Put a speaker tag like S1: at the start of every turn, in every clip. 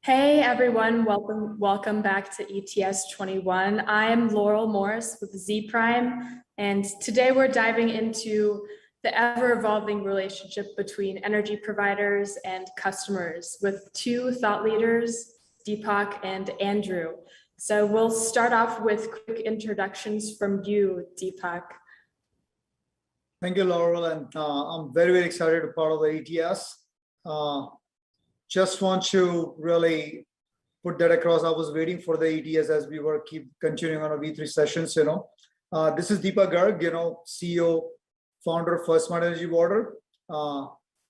S1: Hey everyone, welcome back to ETS21. I'm Laurel Morris with Zpryme, and today we're diving into the ever-evolving relationship between energy providers and customers with two thought leaders, Deepak and Andrew. So we'll start off with quick introductions from you, Deepak.
S2: Thank you, Laurel, and I'm very, very excited to be part of the ETS. Just want to really put that across. I was waiting for the ETS as we were continuing on a WE3 sessions. This is Deepak Garg, CEO, founder of Smart Energy Water,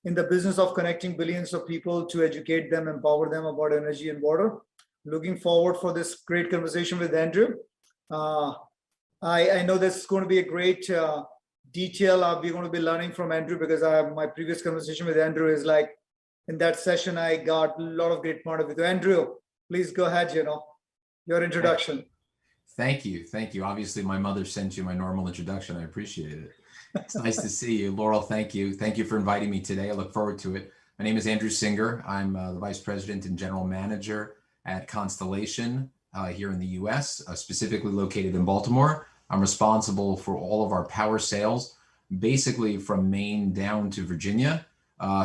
S2: in the business of connecting billions of people to educate them, empower them about energy and water. Looking forward for this great conversation with Andrew. I know this is going to be a great detail we're going to be learning from Andrew, because my previous conversation with Andrew is like, in that session, I got a lot of great point of view. Andrew, please go ahead, your introduction.
S3: Thank you. Obviously, my mother sent you my normal introduction. I appreciate it. It's nice to see you. Laurel, thank you. Thank you for inviting me today. I look forward to it. My name is Andrew Singer. I'm the Vice President and General Manager at Constellation here in the US, specifically located in Baltimore. I'm responsible for all of our power sales, basically from Maine down to Virginia.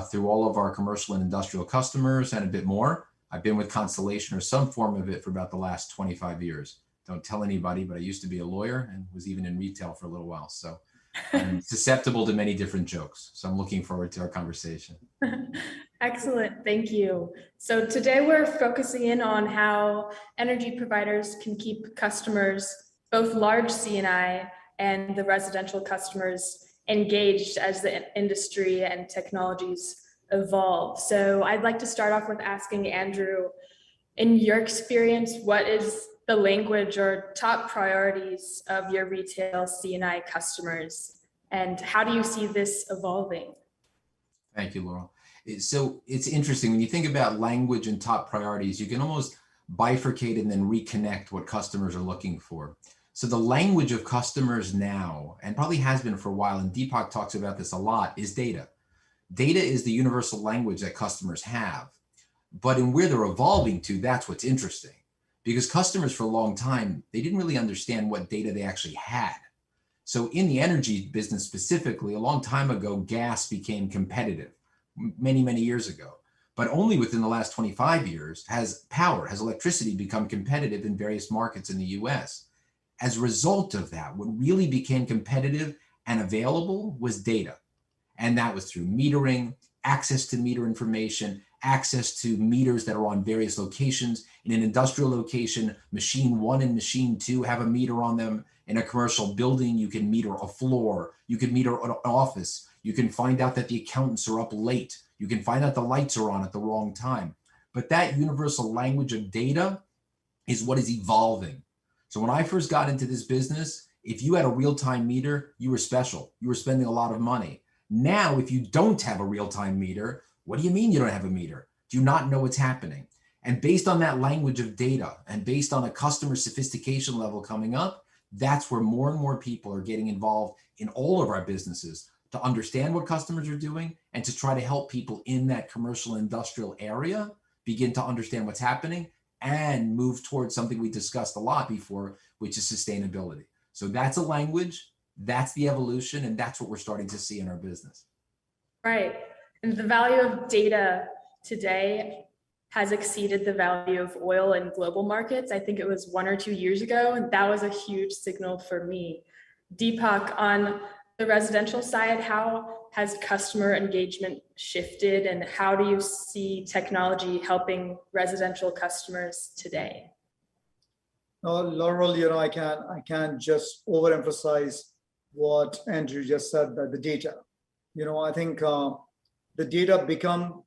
S3: Through all of our commercial and industrial customers and a bit more. I've been with Constellation or some form of it for about the last 25 years. Don't tell anybody, but I used to be a lawyer and was even in retail for a little while. So I'm susceptible to many different jokes. So I'm looking forward to our conversation.
S1: Excellent, thank you. So today we're focusing in on how energy providers can keep customers, both large C&I and the residential customers, engaged as the industry and technologies evolve. So I'd like to start off with asking Andrew, in your experience, what is the language or top priorities of your retail C&I customers, and how do you see this evolving?
S3: Thank you, Laurel. So it's interesting, when you think about language and top priorities, you can almost bifurcate and then reconnect what customers are looking for. So the language of customers now, and probably has been for a while, and Deepak talks about this a lot, is data. Data is the universal language that customers have. But in where they're evolving to, that's what's interesting. Because customers for a long time, they didn't really understand what data they actually had. So in the energy business specifically, a long time ago, gas became competitive, many, many years ago. But only within the last 25 years has electricity become competitive in various markets in the US. As a result of that, what really became competitive and available was data. And that was through metering, access to meter information, access to meters that are on various locations. In an industrial location, machine 1 and machine 2 have a meter on them. In a commercial building, you can meter a floor, you can meter an office, you can find out that the accountants are up late, you can find out the lights are on at the wrong time. But that universal language of data is what is evolving. So when I first got into this business, if you had a real-time meter, you were special. You were spending a lot of money. Now, if you don't have a real-time meter, what do you mean you don't have a meter? Do you not know what's happening? And based on that language of data and based on a customer sophistication level coming up, that's where more and more people are getting involved in all of our businesses to understand what customers are doing and to try to help people in that commercial industrial area begin to understand what's happening and move towards something we discussed a lot before, which is sustainability. So that's a language, that's the evolution, and that's what we're starting to see in our business.
S1: Right, and the value of data today has exceeded the value of oil in global markets. I think it was 1 or 2 years ago, and that was a huge signal for me. Deepak, on the residential side, how has customer engagement shifted, and how do you see technology helping residential customers today?
S2: Laurel, I can't just overemphasize what Andrew just said, that the data. I think the data become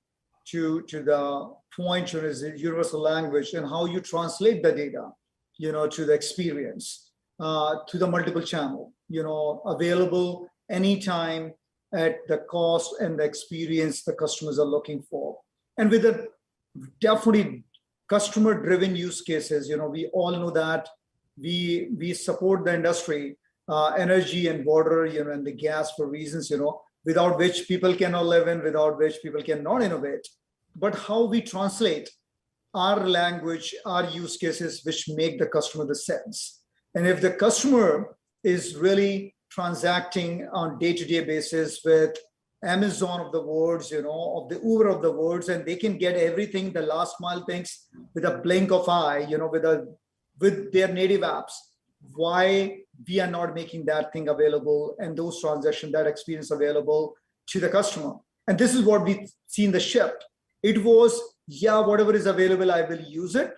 S2: to the point where it's a universal language, and how you translate the data, to the experience, to the multiple channel, available anytime at the cost and the experience the customers are looking for. And with the definitely customer-driven use cases, we all know that we support the industry, energy and water, and the gas for reasons, without which people cannot live in, without which people cannot innovate. But how we translate our language, our use cases, which make the customer the sense. And if the customer is really transacting on day-to-day basis with Amazon of the words, of the Uber of the words, and they can get everything, the last mile things with a blink of eye, with their native apps, why we are not making that thing available and those transactions, that experience available to the customer. And this is what we see in the shift. It was, yeah, whatever is available, I will use it,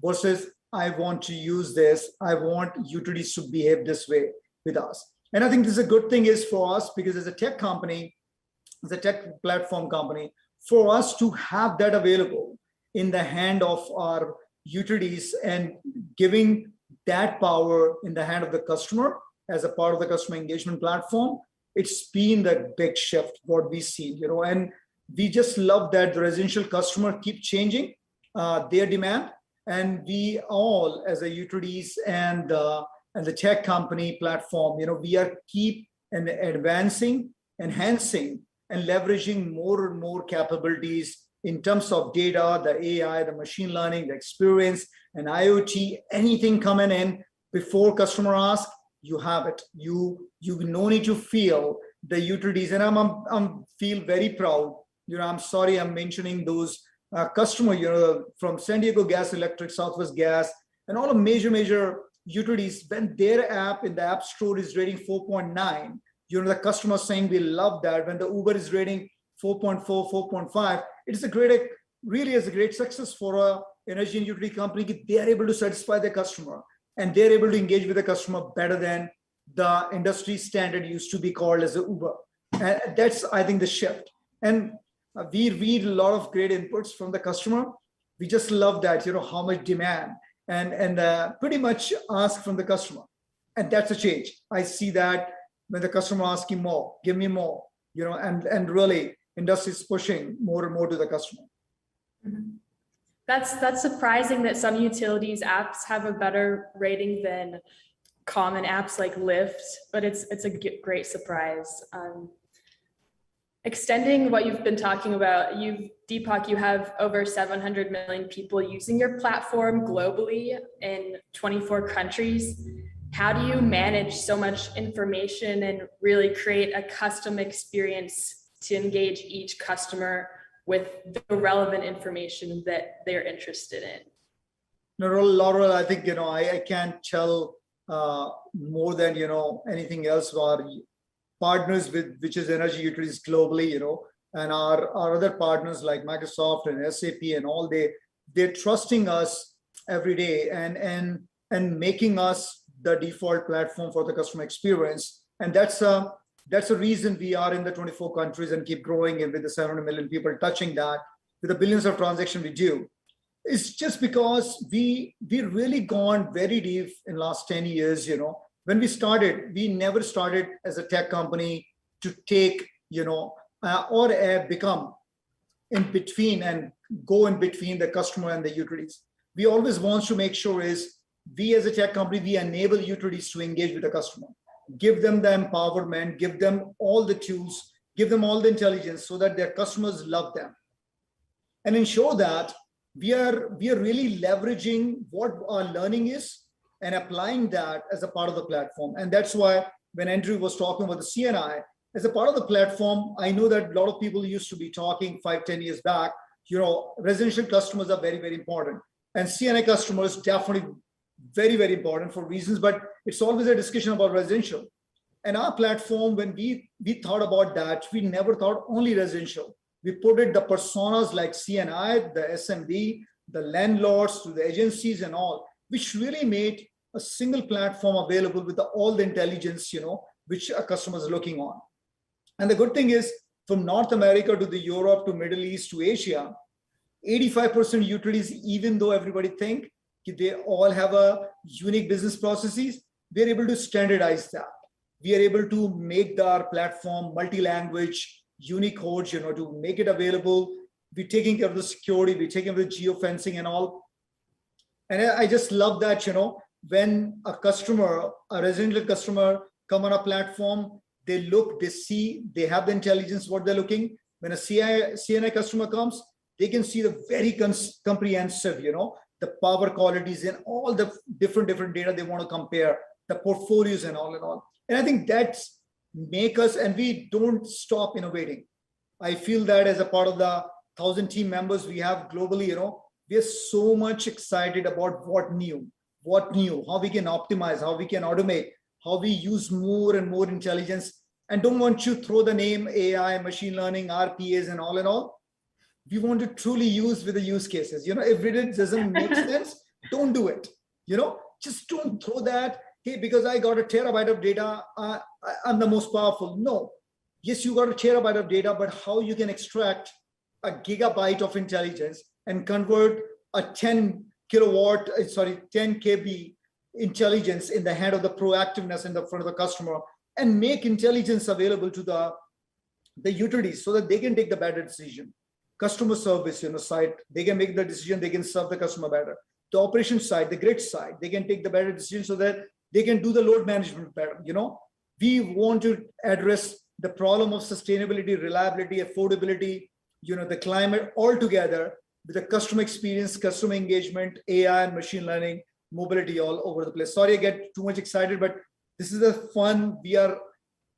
S2: versus I want to use this. I want utilities to behave this way with us. And I think this is a good thing is for us, because as a tech company, as a tech platform company, for us to have that available in the hand of our utilities and giving that power in the hand of the customer as a part of the customer engagement platform, it's been the big shift what we see, and we just love that the residential customer keep changing their demand, and we all as a utilities and the tech company platform, we are keep and advancing, enhancing, and leveraging more and more capabilities in terms of data, the AI, the machine learning, the experience, and IoT, anything coming in before customer ask, you have it. You no need to feel the utilities, and I'm feel very proud. I'm sorry I'm mentioning those customer, from San Diego Gas Electric, Southwest Gas, and all the major utilities, when their app in the App Store is rating 4.9, the customer saying we love that. When the Uber is rating 4.4, 4.5, it is really is a great success for a energy and utility company. They are able to satisfy their customer, and they're able to engage with the customer better than the industry standard used to be called as a Uber. And that's, I think, the shift. And we read a lot of great inputs from the customer. We just love that, how much demand and pretty much ask from the customer. And that's a change. I see that when the customer asking more, give me more, and really industry is pushing more and more to the customer.
S1: Mm-hmm. That's surprising that some utilities apps have a better rating than common apps like Lyft, but it's a great surprise. Extending what you've been talking about, Deepak, you have over 700 million people using your platform globally in 24 countries. How do you manage so much information and really create a custom experience to engage each customer with the relevant information that they're interested in?
S2: No, Laurel, I think, I can't tell more than, anything else. Our partners which is energy utilities globally, and our other partners like Microsoft and SAP and all, they're trusting us every day and making us the default platform for the customer experience. And that's a reason we are in the 24 countries and keep growing, and with the 700 million people touching that, with the billions of transactions we do. It's just because we really gone very deep in last 10 years. When we started, we never started as a tech company to take, or become in between and go in between the customer and the utilities. We always want to make sure is we as a tech company, we enable utilities to engage with the customer, give them the empowerment, give them all the tools, give them all the intelligence so that their customers love them, and ensure that we are really leveraging what our learning is and applying that as a part of the platform. And that's why when Andrew was talking about the CNI as a part of the platform, I know that a lot of people used to be talking 5-10 years back, residential customers are very, very important, and CNI customers definitely very, very important for reasons, but it's always a discussion about residential. And our platform, when we thought about that, we never thought only residential. We put it the personas like CNI, the SMB, the landlords, to the agencies and all, which really made a single platform available with all the intelligence, which a customer is looking on. And the good thing is, from North America to the Europe to Middle East to Asia, 85% utilities, even though everybody think they all have a unique business processes, we're able to standardize that. We are able to make our platform multi-language, Unicode, to make it available. We're taking care of the security, we're taking care of the geofencing and all. And I just love that, when a customer, a residential customer come on a platform, they look, they see, they have the intelligence, what they're looking. When a CNI customer comes, they can see the very comprehensive, the power qualities and all the different data they want to compare, the portfolios and all and all. And I think that's make us, and we don't stop innovating. I feel that as a part of the 1,000 team members we have globally, we are so much excited about what new, how we can optimize, how we can automate, how we use more and more intelligence, and don't want to throw the name AI, machine learning, RPAs and all. We want to truly use with the use cases. If it doesn't make sense, don't do it. Just don't throw that, hey, because I got a terabyte of data, I'm the most powerful. No. Yes, you got a terabyte of data, but how you can extract a gigabyte of intelligence and convert a 10 KB intelligence in the hand of the proactiveness in the front of the customer, and make intelligence available to the utilities so that they can take the better decision. Customer service, side, they can make the decision, they can serve the customer better. The operation side, the grid side, they can take the better decision so that they can do the load management better. We want to address the problem of sustainability, reliability, affordability, the climate all together with the customer experience, customer engagement, AI and machine learning, mobility all over the place. Sorry, I get too much excited, but this is a fun.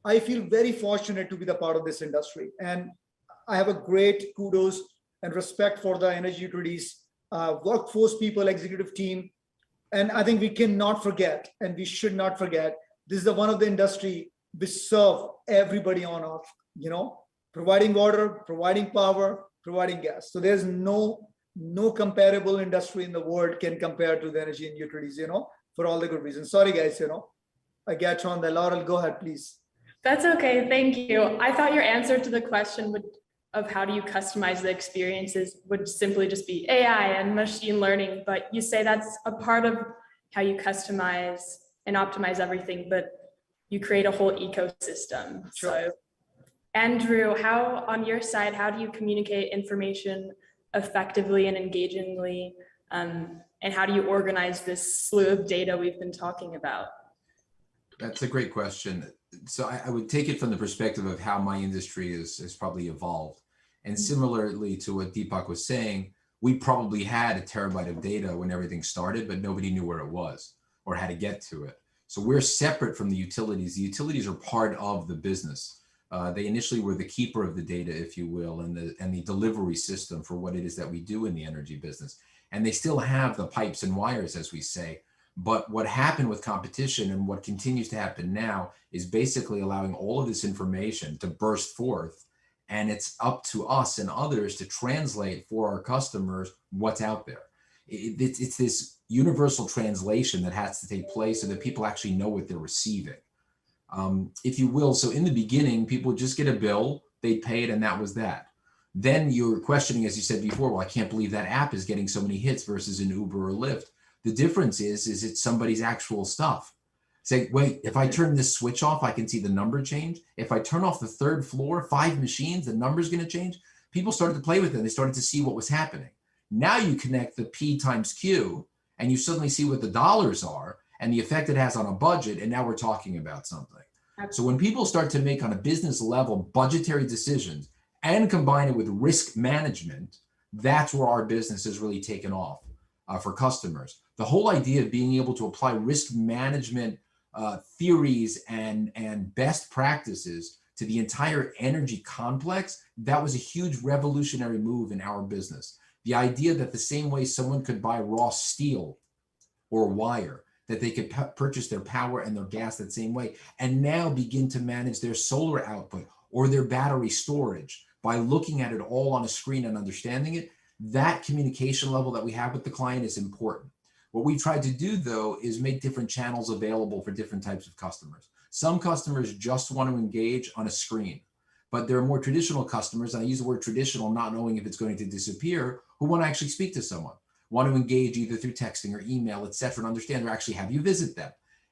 S2: I feel very fortunate to be the part of this industry. And I have a great kudos and respect for the energy utilities, workforce people, executive team. And I think we cannot forget, and we should not forget, this is the one of the industry which serve everybody on earth, providing water, providing power, providing gas. So there's no comparable industry in the world can compare to the energy and utilities, for all the good reasons. Sorry, guys, I get on the Laurel. Go ahead, please.
S1: That's okay. Thank you. I thought your answer to the question of how do you customize the experiences would simply just be AI and machine learning, but you say that's a part of how you customize and optimize everything, but you create a whole ecosystem.
S2: Sure.
S1: So Andrew, on your side, how do you communicate information effectively and engagingly? And how do you organize this slew of data we've been talking about?
S3: That's a great question. So I would take it from the perspective of how my industry has probably evolved. And similarly to what Deepak was saying, we probably had a terabyte of data when everything started, but nobody knew where it was or how to get to it. So we're separate from the utilities. The utilities are part of the business. They initially were the keeper of the data, if you will, and the delivery system for what it is that we do in the energy business. And they still have the pipes and wires, as we say. But what happened with competition and what continues to happen now is basically allowing all of this information to burst forth. And it's up to us and others to translate for our customers what's out there. It's this universal translation that has to take place so that people actually know what they're receiving, if you will. So in the beginning, people would just get a bill, they'd pay it, and that was that. Then you're questioning, as you said before, well, I can't believe that app is getting so many hits versus an Uber or Lyft. The difference is it's somebody's actual stuff. Say, wait, if I turn this switch off, I can see the number change. If I turn off the third floor, 5 machines, the number's going to change. People started to play with it. They started to see what was happening. Now you connect the P times Q, and you suddenly see what the dollars are and the effect it has on a budget. And now we're talking about something. Absolutely. So when people start to make on a business level budgetary decisions and combine it with risk management, that's where our business has really taken off for customers. The whole idea of being able to apply risk management theories and best practices to the entire energy complex, that was a huge revolutionary move in our business. The idea that the same way someone could buy raw steel or wire, that they could purchase their power and their gas that same way, and now begin to manage their solar output or their battery storage by looking at it all on a screen and understanding it, that communication level that we have with the client is important. What we tried to do, though, is make different channels available for different types of customers. Some customers just want to engage on a screen, but there are more traditional customers, and I use the word traditional, not knowing if it's going to disappear, who want to actually speak to someone, want to engage either through texting or email, et cetera, and understand or actually have you visit them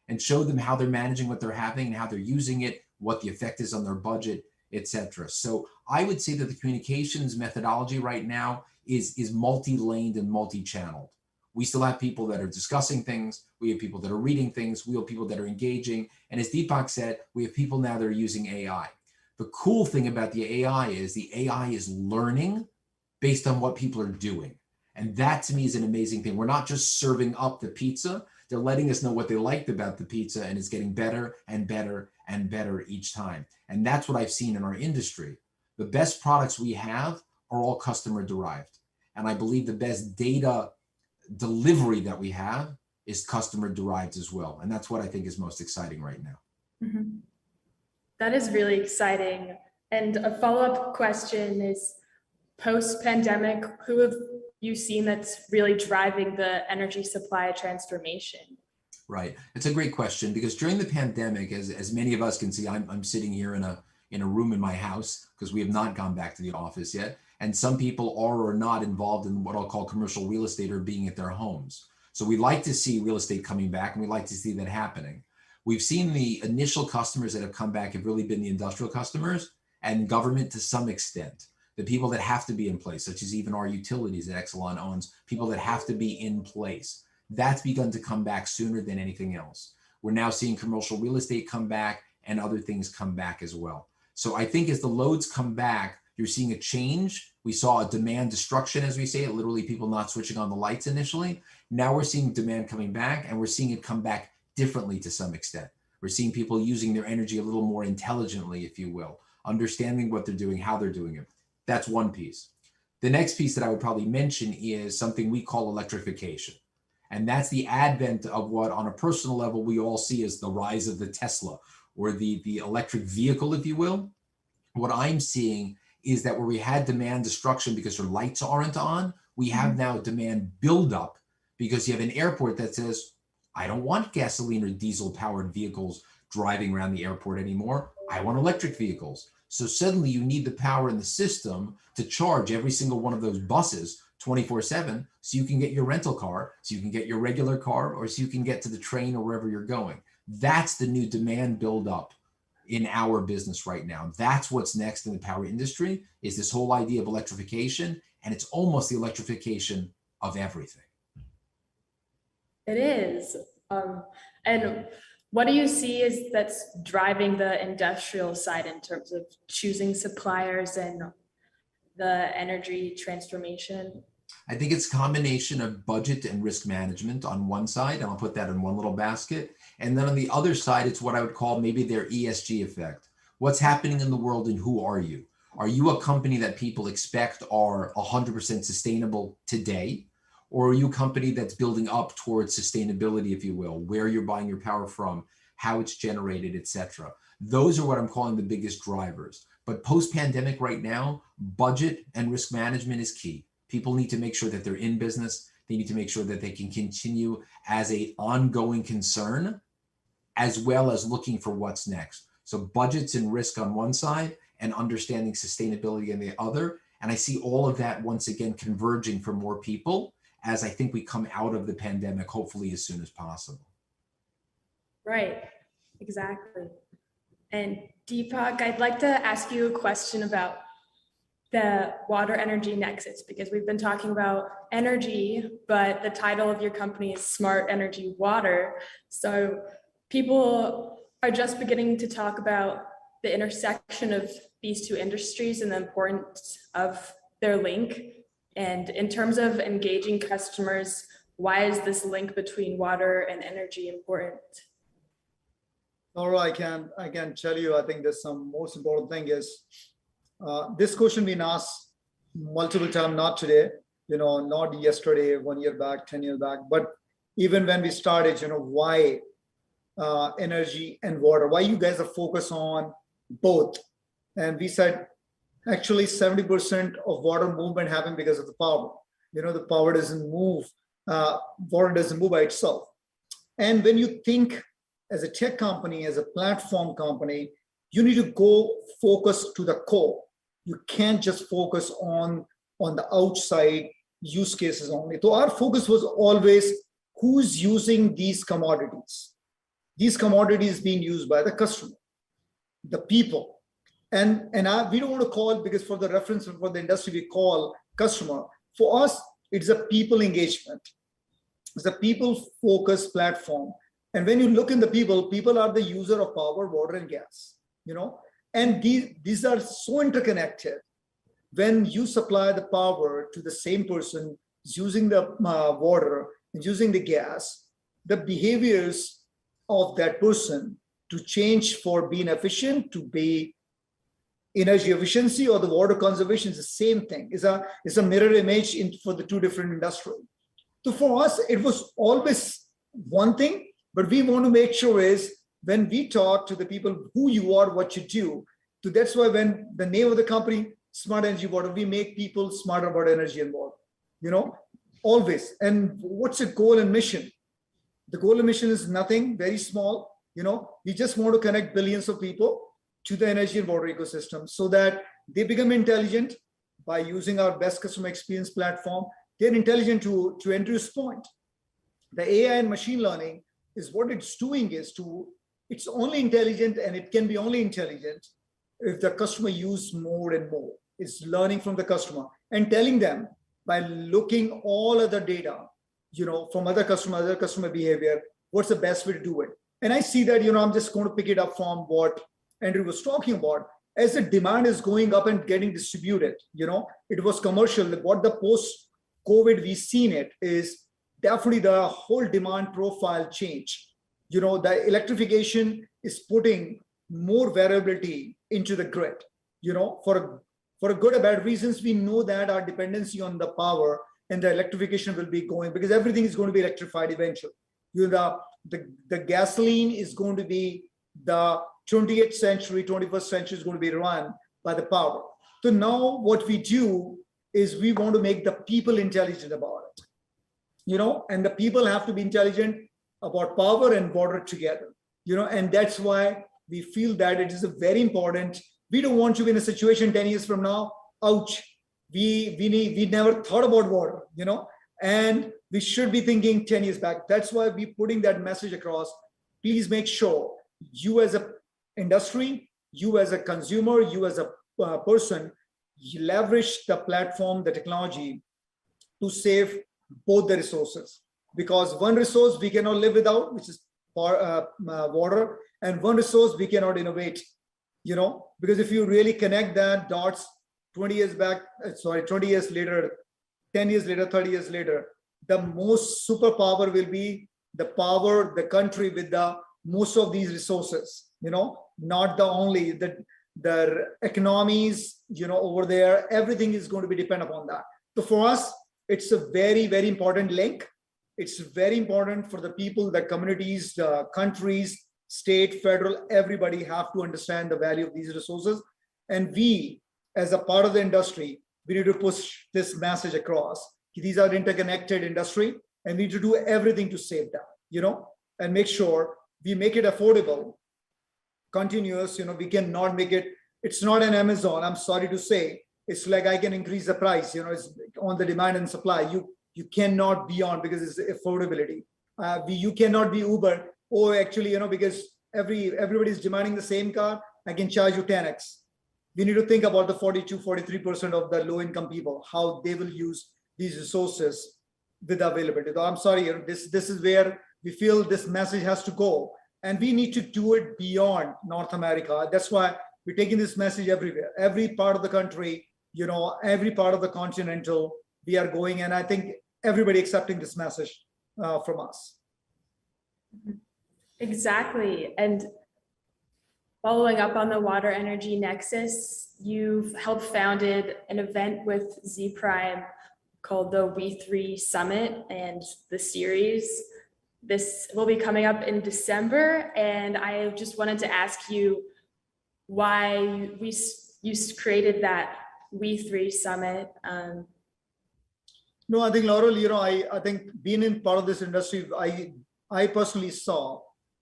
S3: and show them how they're managing what they're having and how they're using it, what the effect is on their budget, et cetera. So I would say that the communications methodology right now is multi-laned and multi-channeled. We still have people that are discussing things. We have people that are reading things. We have people that are engaging. And as Deepak said, we have people now that are using AI. The cool thing about the AI is learning based on what people are doing. And that to me is an amazing thing. We're not just serving up the pizza, they're letting us know what they liked about the pizza, and it's getting better and better and better each time. And that's what I've seen in our industry. The best products we have are all customer derived. And I believe the best data delivery that we have is customer derived as well. And that's what I think is most exciting right now.
S1: Mm-hmm. That is really exciting. And a follow-up question is, post-pandemic, who have you seen that's really driving the energy supply transformation?
S3: Right. It's a great question, because during the pandemic, as many of us can see, I'm sitting here in a room in my house because we have not gone back to the office yet. And some people are or not involved in what I'll call commercial real estate or being at their homes. So we like to see real estate coming back, and we like to see that happening. We've seen the initial customers that have come back have really been the industrial customers and government to some extent. The people that have to be in place, such as even our utilities that Exelon owns, people that have to be in place. That's begun to come back sooner than anything else. We're now seeing commercial real estate come back and other things come back as well. So I think as the loads come back, you're seeing a change. We saw a demand destruction, as we say it, literally people not switching on the lights initially. Now we're seeing demand coming back, and we're seeing it come back differently to some extent. We're seeing people using their energy a little more intelligently, if you will, understanding what they're doing, how they're doing it. That's one piece. The next piece that I would probably mention is something we call electrification. And that's the advent of what on a personal level we all see as the rise of the Tesla, or the electric vehicle, if you will. What I'm seeing is that where we had demand destruction because your lights aren't on, we have now demand buildup because you have an airport that says, I don't want gasoline or diesel powered vehicles driving around the airport anymore. I want electric vehicles. So suddenly you need the power in the system to charge every single one of those buses 24/7, so you can get your rental car, so you can get your regular car, or so you can get to the train or wherever you're going. That's the new demand buildup in our business right now. That's what's next in the power industry, is this whole idea of electrification, and it's almost the electrification of everything.
S1: It is. And what do you see is that's driving the industrial side in terms of choosing suppliers and the energy transformation?
S3: I think it's a combination of budget and risk management on one side, and I'll put that in one little basket. And then on the other side, it's what I would call maybe their ESG effect. What's happening in the world and who are you? Are you a company that people expect are 100% sustainable today? Or are you a company that's building up towards sustainability, if you will, where you're buying your power from, how it's generated, etc. Those are what I'm calling the biggest drivers. But post-pandemic right now, budget and risk management is key. People need to make sure that they're in business. They need to make sure that they can continue as an ongoing concern, as well as looking for what's next. So budgets and risk on one side and understanding sustainability on the other. And I see all of that once again converging for more people as I think we come out of the pandemic, hopefully as soon as possible.
S1: Right, exactly. And Deepak, I'd like to ask you a question about the water energy nexus, because we've been talking about energy, but the title of your company is Smart Energy Water. So people are just beginning to talk about the intersection of these two industries and the importance of their link. And in terms of engaging customers, why is this link between water and energy important?
S2: All right, I can tell you, I think there's some most important thing is this question been asked multiple times, not today, not yesterday, 1 year back, 10 years back, but even when we started, why energy and water, why you guys are focused on both? And we said, actually 70% of water movement happen because of the power. The power doesn't move, water doesn't move by itself. And when you think as a tech company, as a platform company, you need to go focus to the core. You can't just focus on the outside use cases only. So our focus was always who's using these commodities. These commodities being used by the customer, the people. And we don't want to call, because for the reference for the industry, we call customer. For us, it's a people engagement. It's a people-focused platform. And when you look in the people are the user of power, water, and gas, and these are so interconnected. when you supply the power to the same person who's using the water, using the gas, the behaviors of that person to change for being efficient to be energy efficiency or the water conservation is the same thing. It's a mirror image for the two different industries. So for us, it was always one thing, but we want to make sure is when we talk to the people who you are, what you do. So that's why when the name of the company, Smart Energy Water, we make people smarter about energy and water, always. And what's the goal and mission? The goal and mission is nothing, very small. We just want to connect billions of people to the energy and water ecosystem so that they become intelligent by using our best customer experience platform. They're intelligent to Andrew's point. The AI and machine learning is what it's doing is it's only intelligent, and it can be only intelligent if the customer use more and more. It's learning from the customer and telling them by looking all other data, from other customer behavior, what's the best way to do it. And I see that, I'm just going to pick it up from what Andrew was talking about. As the demand is going up and getting distributed, it was commercial. What the post-COVID we've seen it is definitely the whole demand profile change. The electrification is putting more variability into the grid, for a good or bad reasons. We know that our dependency on the power and the electrification will be going because everything is going to be electrified eventually. The gasoline is going to be the 20th century, 21st century is going to be run by the power. So now what we do is we want to make the people intelligent about it, and the people have to be intelligent about power and water together, and that's why we feel that it is a very important. We don't want to be in a situation 10 years from now, ouch, we never thought about water, and we should be thinking 10 years back. That's why we're putting that message across. Please make sure you as a industry, you as a consumer, you as a person, you leverage the platform, the technology to save both the resources. Because one resource we cannot live without, which is water, and one resource we cannot innovate, because if you really connect that dots 20 years later, 10 years later, 30 years later, the most superpower will be the power, the country with the most of these resources, not the only the economies, over there, everything is going to be dependent upon that. So for us, it's a very, very important link. It's very important for the people, the communities, the countries, state, federal, everybody have to understand the value of these resources. And we, as a part of the industry, we need to push this message across. These are interconnected industry, and we need to do everything to save that, and make sure we make it affordable, continuous. We cannot make it. It's not an Amazon. I'm sorry to say. It's like I can increase the price. It's on the demand and supply. You cannot be on because it's affordability. You cannot be Uber. Oh, actually, because everybody is demanding the same car. I can charge you 10x. We need to think about the 43% of the low-income people, how they will use these resources with availability. So I'm sorry, this is where we feel this message has to go, and we need to do it beyond North America. That's why we're taking this message everywhere, every part of the country, every part of the continental. We are going, and I think everybody accepting this message from us.
S1: Exactly. And following up on the Water Energy Nexus, you've helped founded an event with Zpryme called the WE3 Summit, and the series. This will be coming up in December, and I just wanted to ask you why you created that WE3 Summit.
S2: No, I think Laurel, I think being in part of this industry, I personally saw,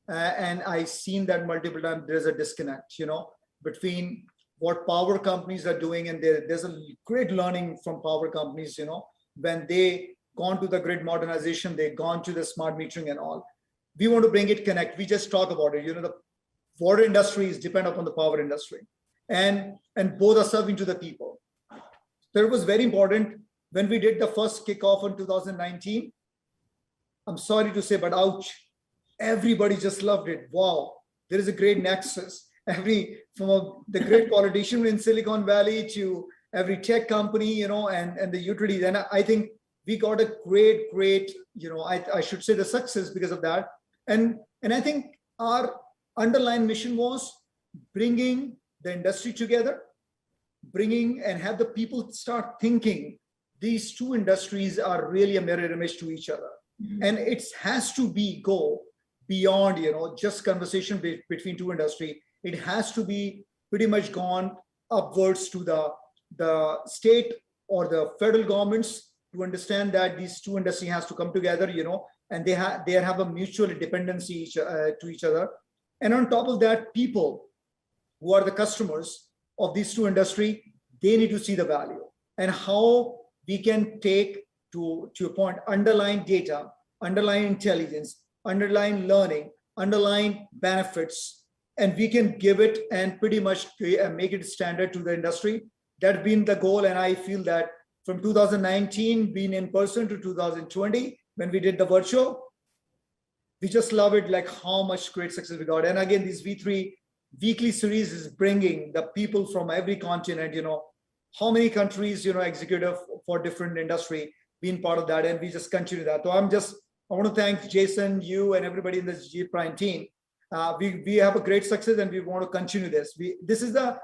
S2: and I've seen that multiple times, there's a disconnect, between what power companies are doing, and there's a great learning from power companies, when they gone to the grid modernization, they gone to the smart metering and all. We want to bring it connect. We just talk about it. The water industry is dependent upon the power industry, and both are serving to the people. So it was very important when we did the first kickoff in 2019. I'm sorry to say, but ouch, everybody just loved it. Wow, there is a great nexus. From the great politician in Silicon Valley to every tech company, and the utilities. And I think we got a great, I should say the success because of that. And I think our underlying mission was bringing the industry together, bringing and have the people start thinking these two industries are really a mirror image to each other. And it has to go beyond, just conversation between two industry. It has to be pretty much gone upwards to the state or the federal governments to understand that these two industries has to come together, and they have a mutual dependency to each other. And on top of that, people who are the customers of these two industries, they need to see the value and how we can take to a point, underlying data, underlying intelligence, underlying learning, underlying benefits, and we can give it and pretty much make it standard to the industry. That's been the goal. And I feel that from 2019 being in person to 2020, when we did the virtual, we just love it, like how much great success we got. And again, this W3 weekly series is bringing the people from every continent, how many countries, executive for different industry being part of that. And we just continue that. So I want to thank Jason, you, and everybody in the Zpryme team. We have a great success and we want to continue this. This is not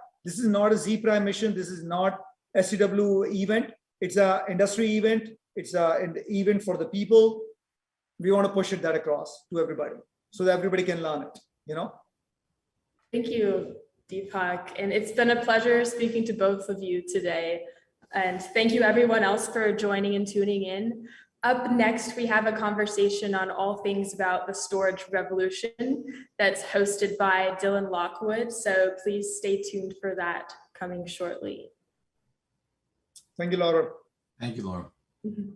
S2: a Zpryme mission. This is not SCW event. It's an industry event. It's an event for the people. We want to push that across to everybody so that everybody can learn it,
S1: Thank you, Deepak. And it's been a pleasure speaking to both of you today. And thank you everyone else for joining and tuning in. Up next, we have a conversation on all things about the storage revolution that's hosted by Dylan Lockwood. So please stay tuned for that coming shortly.
S2: Thank you, Laura.
S3: Thank you, Laura.
S1: Mm-hmm.